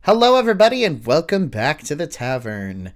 Hello, everybody, and welcome back to the tavern.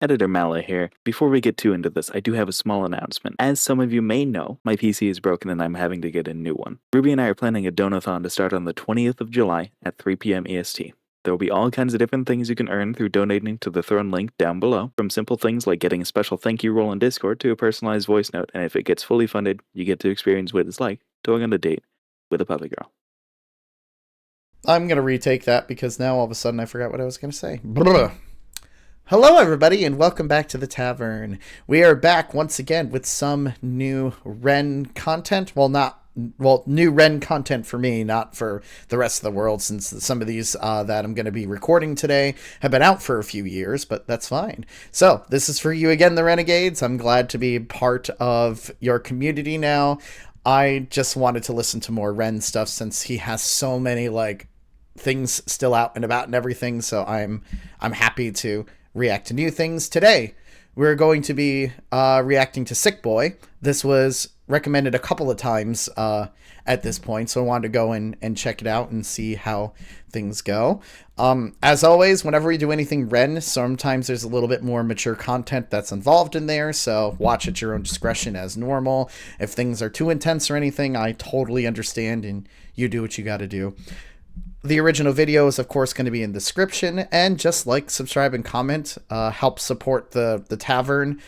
Editor Mala here. Before we get too into this, I do have a small announcement. As some of you may know, my PC is broken and I'm having to get a new one. Ruby and I are planning a donathon to start on the 20th of July at 3 p.m. EST. There will be all kinds of different things you can earn through donating to the Throne link down below, from simple things like getting a special thank you roll in Discord to a personalized voice note, and if it gets fully funded, you get to experience what it's like going on a date with a puppy girl. I'm going to retake that because now all of a sudden I forgot what I was going to say. Blah. Hello, everybody, and welcome back to the tavern. We are back once again with some new Ren content. New Ren content for me, not for the rest of the world, since some of these that I'm going to be recording today have been out for a few years, but that's fine. So, this is for you again, the Renegades. I'm glad to be part of your community now. I just wanted to listen to more Ren stuff since he has so many, things still out and about and everything, so I'm happy to react to new things. Today, we're going to be reacting to Sick Boi. This was recommended a couple of times at this point, so I wanted to go and check it out and see how things go. As always, whenever we do anything Ren, sometimes there's a little bit more mature content that's involved in there, so watch at your own discretion as normal. If things are too intense or anything, I totally understand, and you do what you gotta do. The original video is, of course, going to be in the description, and just like, subscribe, and comment. Help support the tavern,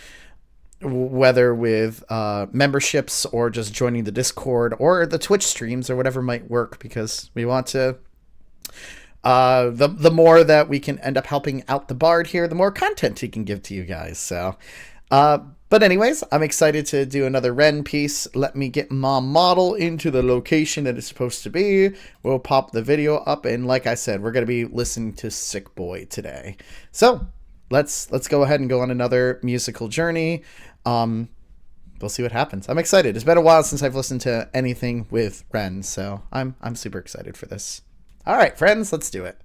whether with memberships or just joining the Discord or the Twitch streams or whatever might work, because we want to... the more that we can end up helping out the bard here, the more content he can give to you guys. So, but anyways, I'm excited to do another Ren piece. Let me get my model into the location that it's supposed to be. We'll pop the video up, and like I said, we're going to be listening to Sick Boi today. So, let's go ahead and go on another musical journey. We'll see what happens. I'm excited. It's been a while since I've listened to anything with Ren, so I'm super excited for this. All right, friends, let's do it.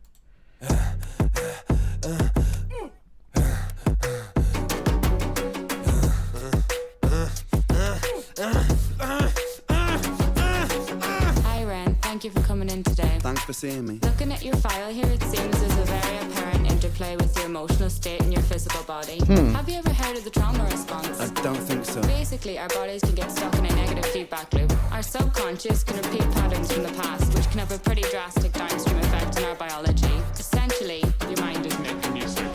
Thank you for coming in today. Thanks for seeing me. Looking at your file here, it seems there's a very apparent interplay with your emotional state and your physical body. Have you ever heard of the trauma response? I don't think so. Basically, our bodies can get stuck in a negative feedback loop. Our subconscious can repeat patterns from the past, which can have a pretty drastic downstream effect on our biology. Essentially, your mind is making you sick.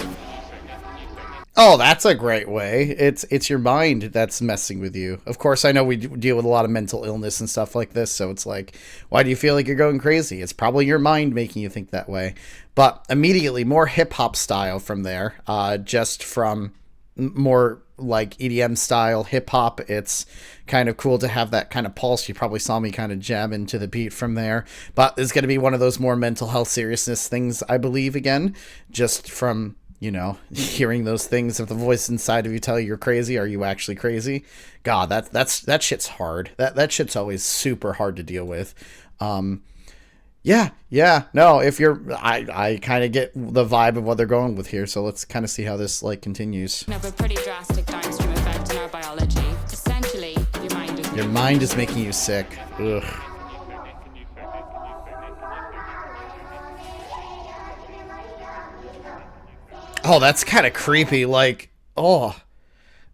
Oh, that's a great way. It's your mind that's messing with you. Of course, I know we deal with a lot of mental illness and stuff like this, so it's like, why do you feel like you're going crazy? It's probably your mind making you think that way. But immediately, more hip-hop style from there, just from more like EDM style hip-hop. It's kind of cool to have that kind of pulse. You probably saw me kind of jam into the beat from there. But it's going to be one of those more mental health seriousness things, I believe, again, just from... hearing those things, if the voice inside of you tell you you're crazy, are you actually crazy? God, that shit's hard. That shit's always super hard to deal with. No, if you're, I kind of get the vibe of what they're going with here, so let's kind of see how this continues. Have a pretty drastic downstream effect on our biology. Essentially, your mind is making you sick. Ugh. Oh, that's kind of creepy.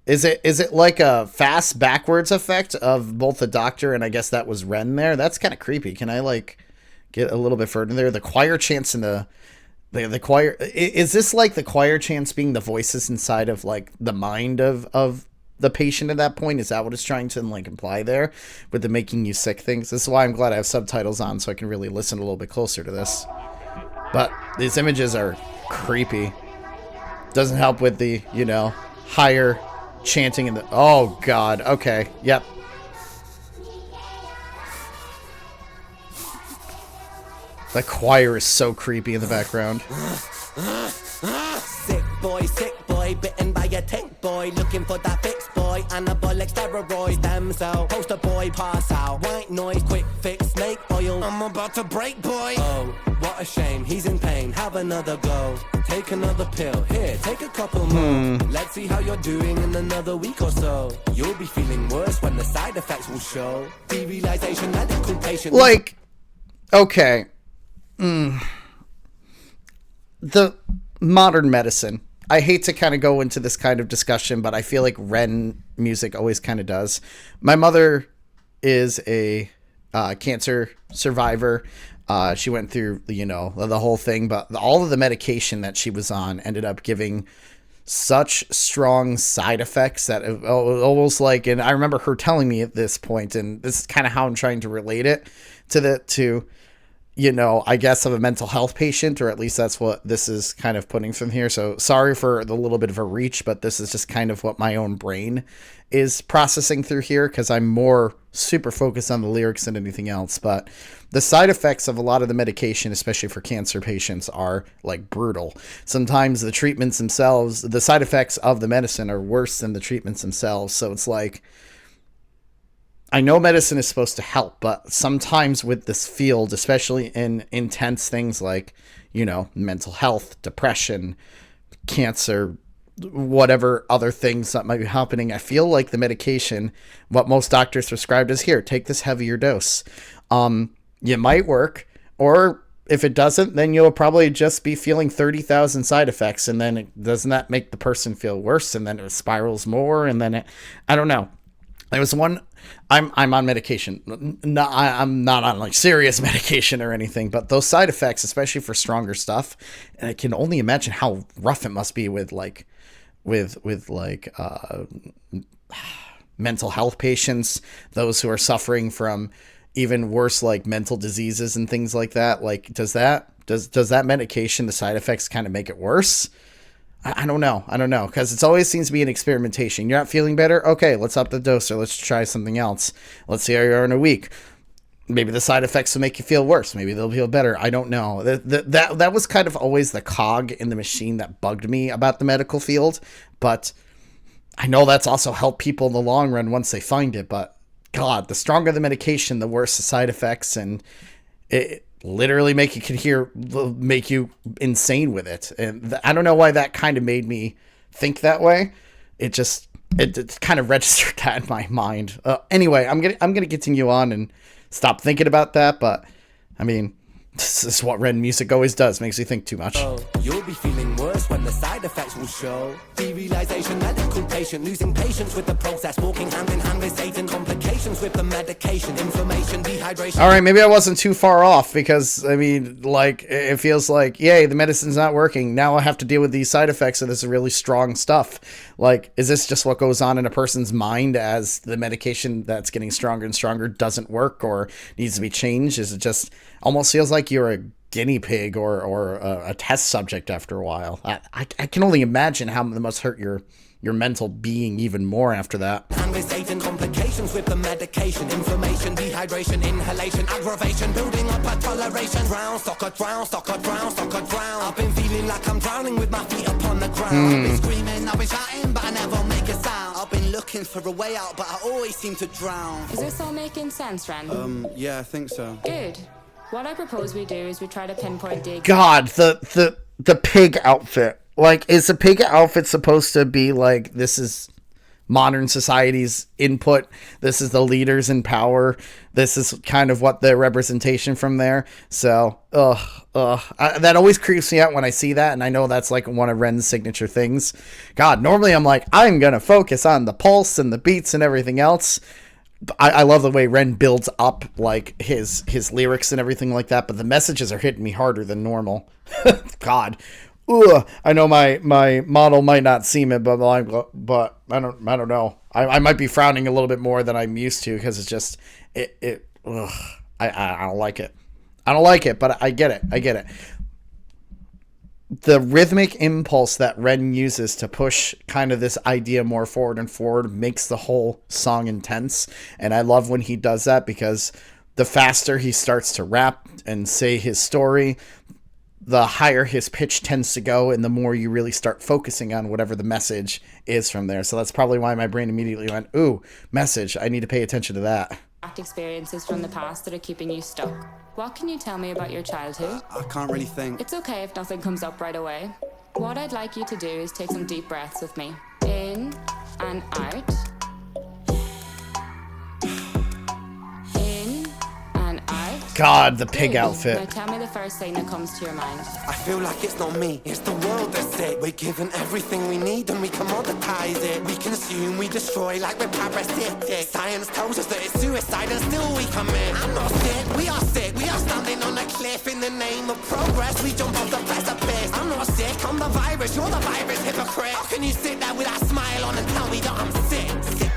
Is it like a fast backwards effect of both the Doctor and I guess that was Ren there? That's kind of creepy. Can I get a little bit further there? The choir chants in the choir. Is this like the choir chants being the voices inside of the mind of the patient at that point? Is that what it's trying to imply there with the making you sick things? This is why I'm glad I have subtitles on so I can really listen a little bit closer to this. But these images are creepy. Doesn't help with the, higher chanting in the... Oh, God. Okay. Yep. The choir is so creepy in the background. Sick boy, bitten by a tick boy, looking for that fix boy, anabolic steroids, damn cell, poster boy, pass out, white noise, quick fix, snake oil, I'm about to break boy. Oh, what a shame, he's in pain, have another go, take another pill, here, take a couple more, let's see how you're doing in another week or so, you'll be feeling worse when the side effects will show, derealization, medical patient. Okay. the modern medicine. I hate to kind of go into this kind of discussion, but I feel like Ren music always kind of does. My mother is a cancer survivor. She went through, the whole thing, but all of the medication that she was on ended up giving such strong side effects that it almost like, and I remember her telling me at this point, and this is kind of how I'm trying to relate it to I guess of a mental health patient, or at least that's what this is kind of putting from here. So sorry for the little bit of a reach, but this is just kind of what my own brain is processing through here, because I'm more super focused on the lyrics than anything else. But the side effects of a lot of the medication, especially for cancer patients, are like brutal. Sometimes the treatments themselves, the side effects of the medicine are worse than the treatments themselves. So it's like, I know medicine is supposed to help, but sometimes with this field, especially in intense things like, mental health, depression, cancer, whatever other things that might be happening, I feel like the medication, what most doctors prescribed is, here, take this heavier dose. You might work, or if it doesn't, then you'll probably just be feeling 30,000 side effects, and then doesn't that make the person feel worse, and then it spirals more, and then I don't know. There was one, I'm on medication. No, I'm not on like serious medication or anything, but those side effects, especially for stronger stuff, and I can only imagine how rough it must be with mental health patients, those who are suffering from even worse, like mental diseases and things like that. Like, does that medication, the side effects kind of make it worse? I don't know. Because it always seems to be an experimentation. You're not feeling better? Okay, let's up the dose, or let's try something else. Let's see how you are in a week. Maybe the side effects will make you feel worse. Maybe they'll feel better. I don't know. That was kind of always the cog in the machine that bugged me about the medical field. But I know that's also helped people in the long run once they find it. But God, the stronger the medication, the worse the side effects, and it literally make you insane with it. And I don't know why that kind of made me think that way. It kind of registered that in my mind. Anyway, I'm gonna continue on and stop thinking about that. But I mean, this is what Ren music always does. Makes you think too much. You'll be feeling worse when the side effects will show. Derealization, medical patient losing patience with the process, walking hand in hand with Satan, complications with the medication, inflammation, dehydration. All right, maybe I wasn't too far off, because I mean, like, it feels like, yay, the medicine's not working. Now I have to deal with these side effects of this really strong stuff. Like, is this just what goes on in a person's mind as the medication that's getting stronger and stronger doesn't work or needs to be changed? Is it just almost feels like you're a guinea pig or a test subject after a while? I can only imagine how it must hurt your mental being even more after that. And with Satan, complications with the medication, inflammation, dehydration, inhalation, aggravation, building up a toleration. Drown, soccer, drown, soccer, drown, soccer, drown. I've been feeling like I'm drowning with my feet upon the ground. I've been screaming, I've been shouting, but I never make a sound. I've been looking for a way out, but I always seem to drown. Is this all making sense, Ren? Yeah, I think so. Good. What I propose we do is we try to pinpoint the... God, the pig outfit. Like, is the pig outfit supposed to be like, this is modern society's input, this is the leaders in power, this is kind of what the representation from there? So, that always creeps me out when I see that, and I know that's like one of Ren's signature things. God, normally I'm like, I'm gonna focus on the pulse and the beats and everything else. I love the way Ren builds up like his lyrics and everything like that, but the messages are hitting me harder than normal. God. Ugh. I know my model might not seem it, but I don't know. I might be frowning a little bit more than I'm used to, because it's just I don't like it. I don't like it, but I get it. The rhythmic impulse that Ren uses to push kind of this idea more forward and forward makes the whole song intense. And I love when he does that, because the faster he starts to rap and say his story, the higher his pitch tends to go, and the more you really start focusing on whatever the message is from there. So that's probably why my brain immediately went, ooh, message. I need to pay attention to that. experiences from the past that are keeping you stuck. What can you tell me about your childhood? I can't really think. It's okay if nothing comes up right away. What I'd like you to do is take some deep breaths with me. In and out. In and out. God, the pig Now outfit. tell me the first thing that comes to your mind. I feel like it's not me, it's the world that's sick. We're given everything we need and we commoditize it. We consume, we destroy like we're parasitic. Science tells us that it's suicide and still we commit. I'm not sick, we are sick. We are standing on a cliff in the name of progress. We jump off the precipice. I'm not sick, I'm the virus, you're the virus, hypocrite. How can you sit there with that smile on and tell me that I'm sick? Sick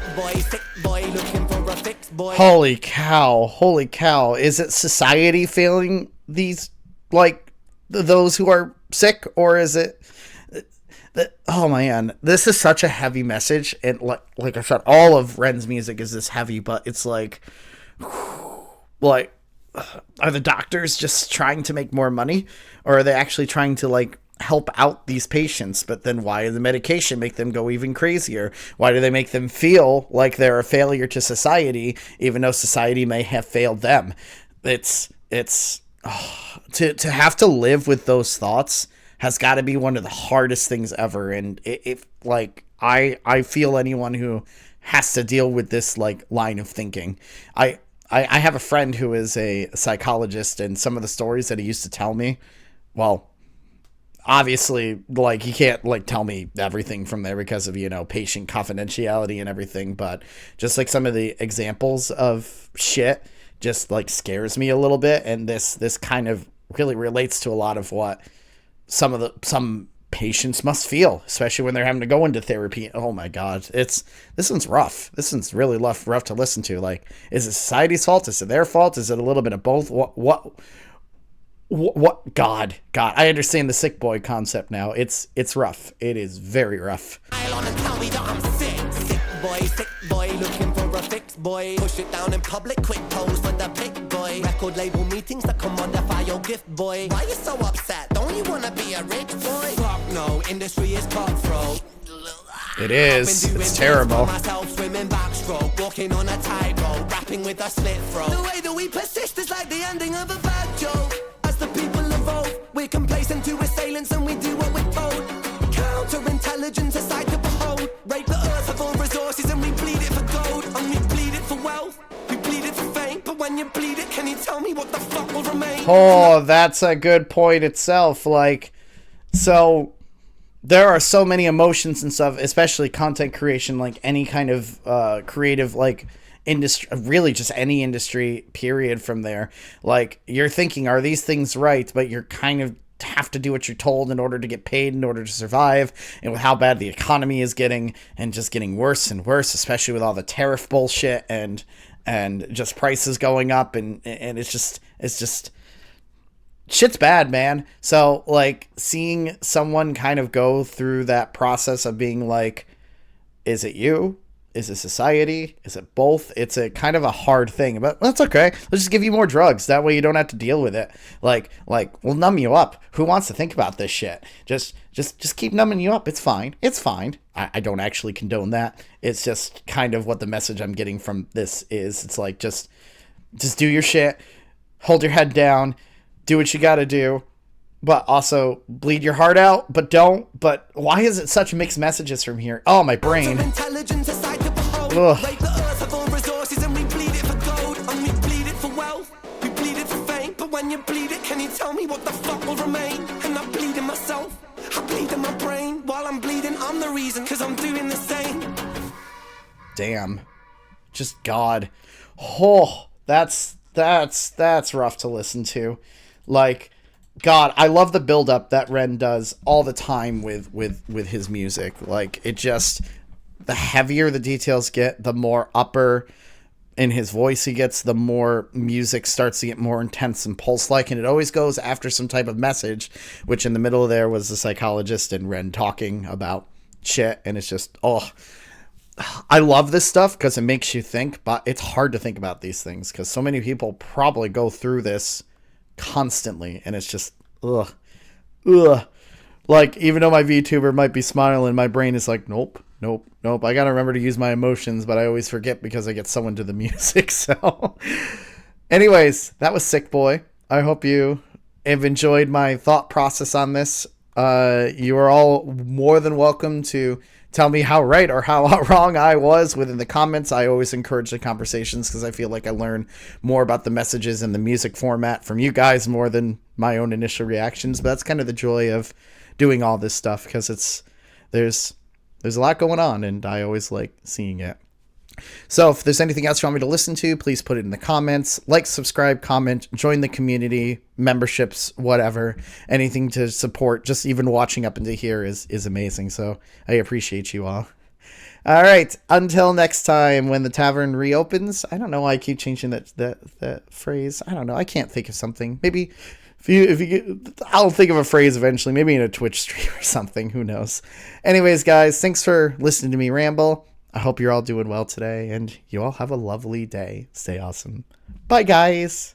boy, looking for a fix, boy. Holy cow. Is it society failing these, like, those who are sick, or is it oh man, this is such a heavy message, and like I said, all of Ren's music is this heavy, but it's like are the doctors just trying to make more money, or are they actually trying to like help out these patients? But then why does the medication make them go even crazier? Why do they make them feel like they're a failure to society, even though society may have failed them? To have to live with those thoughts has got to be one of the hardest things ever. And if like I feel anyone who has to deal with this like line of thinking. I have a friend who is a psychologist, and some of the stories that he used to tell me, well, obviously, like, he can't like tell me everything from there because of, you know, patient confidentiality and everything, but just like some of the examples of shit just like scares me a little bit. And this kind of really relates to a lot of what some patients must feel, especially when they're having to go into therapy. Oh my God, this one's rough. This one's really rough to listen to. Like, is it society's fault? Is it their fault? Is it a little bit of both? What? God, I understand the Sick Boi concept now. It's rough. It is very rough. Sick boy, looking for a fix, boy. Push it down in public, quick pose for the pick, boy. Record label meetings that commodify your gift, boy. Why you so upset? Don't you wanna be a rich boy? Fuck no, industry is cutthroat. It is. It's terrible. Myself swimming backstroke, walking on a tightrope, rapping with a slit throat. The way that we persist is like the ending of a bad joke. As the people evolve, we're complacent to assailants and we do what we're told. Counterintelligence, a sight to behold. Rape the earth of all resources and we bleed it for gold. And we bleed it for wealth, we bleed it for fame. But when you bleed it, can you tell me what the fuck will remain? Oh, that's a good point itself. Like, so there are so many emotions and stuff, especially content creation, like any kind of creative, like, industry, really just any industry, period, from there. Like, you're thinking, are these things right? But you're kind of have to do what you're told in order to get paid, in order to survive. And with how bad the economy is getting, and just getting worse and worse, especially with all the tariff bullshit and just prices going up, and it's just shit's bad, man. So, like, seeing someone kind of go through that process of being like, is it you? Is it society? Is it both? It's a kind of a hard thing, but that's okay. Let's just give you more drugs. That way you don't have to deal with it. Like, we'll numb you up. Who wants to think about this shit? Just keep numbing you up. It's fine. It's fine. I don't actually condone that. It's just kind of what the message I'm getting from this is. It's like, just do your shit. Hold your head down. Do what you gotta do. But also bleed your heart out, but don't. But why is it such mixed messages from here? Oh, my brain. Ugh. Rape the earth of all resources and we bleed it for gold. And we bleed it for wealth, we bleed it for fame. But when you bleed it, can you tell me what the fuck will remain? And I bleed in myself, I bleed in my brain. While I'm bleeding, I'm the reason, cause I'm doing the same. Damn. Just God. Oh, that's rough to listen to. Like, God, I love the build-up that Ren does all the time with his music. Like, it just, the heavier the details get, the more upper in his voice he gets, the more music starts to get more intense and pulse-like, and it always goes after some type of message, which in the middle of there was the psychologist and Ren talking about shit, and it's just, oh, I love this stuff because it makes you think, but it's hard to think about these things because so many people probably go through this constantly, and it's just ugh. Like, even though my VTuber might be smiling, my brain is like, nope. I gotta remember to use my emotions, but I always forget because I get so into the music. So anyways, that was Sick Boi. I hope you have enjoyed my thought process on this. You are all more than welcome to tell me how right or how wrong I was within the comments. I always encourage the conversations because I feel like I learn more about the messages and the music format from you guys more than my own initial reactions. But that's kind of the joy of doing all this stuff, because there's a lot going on and I always like seeing it. So if there's anything else you want me to listen to, please put it in the comments. Like, subscribe, comment, join the community, memberships, whatever. Anything to support, just even watching up into here is amazing. So I appreciate you all. All right. Until next time, when the tavern reopens. I don't know why I keep changing that phrase. I don't know. I can't think of something. Maybe I'll think of a phrase eventually. Maybe in a Twitch stream or something. Who knows? Anyways, guys, thanks for listening to me ramble. I hope you're all doing well today, and you all have a lovely day. Stay awesome. Bye, guys.